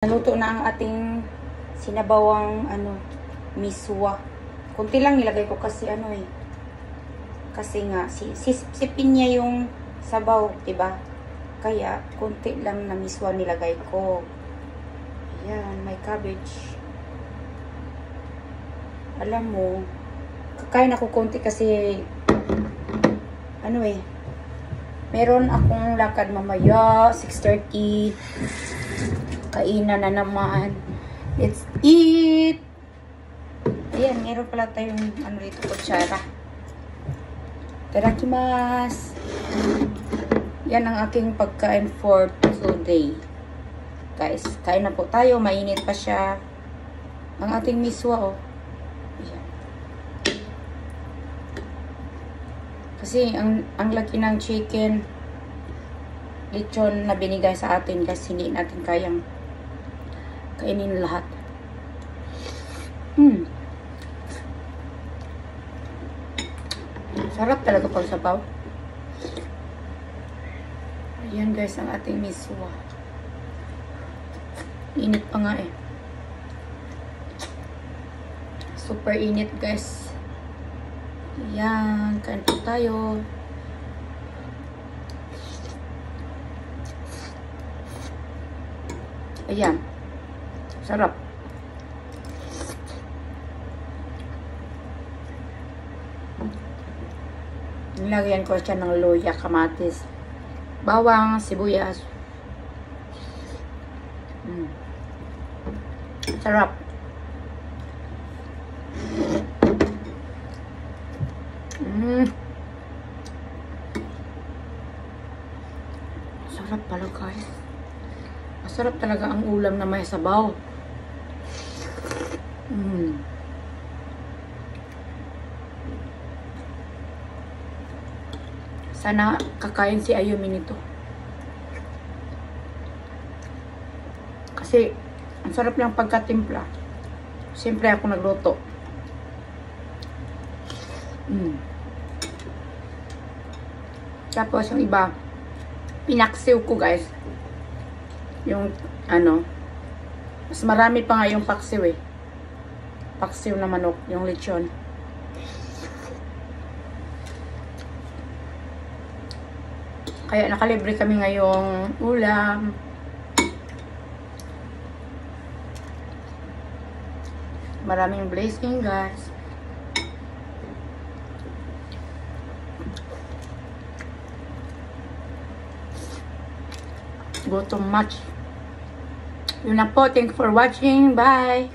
Naluto na ang ating sinabawang miswa. Kunti lang nilagay ko kasi kasi nga sipin niya yung sabaw, 'di ba? Kaya kunti lang na miswa nilagay ko. Ayan, may cabbage. Alam mo, kakain ako konti kasi meron akong lakad mamaya 6:30. Kainan na naman. Let's eat! Ayan, meron pala tayong dito, kutsara. Itadakimasu! Yan ang aking pagkain for today. Guys, kain na po tayo. Mainit pa siya. Ang ating miswa, Ayan. Kasi ang laki ng chicken lechon na binigay sa atin kasi hindi natin kayang kainin lahat. Sarap talaga pag sabaw. Ayan guys, ang ating miswa. Init pa nga Super init guys. Ayan, kain po tayo. Ayan. Sarap. Nilagyan ko siya ng luya, kamatis, bawang, sibuyas. Sarap. Sarap pala guys. Masarap talaga ang ulam na may sabaw. Sana kakain si Ayumi nito. Kasi ang sarap ng pagkatimpla. Siyempre ako nagluto. Tapos yung iba, pinaksiw ko guys. Yung mas marami pa nga yung paksiw paksiw na manok, yung lechon. Kaya nakalibre kami ngayong ulam. Maraming blessing guys. Gutom much. Yun na po. Thank you for watching. Bye!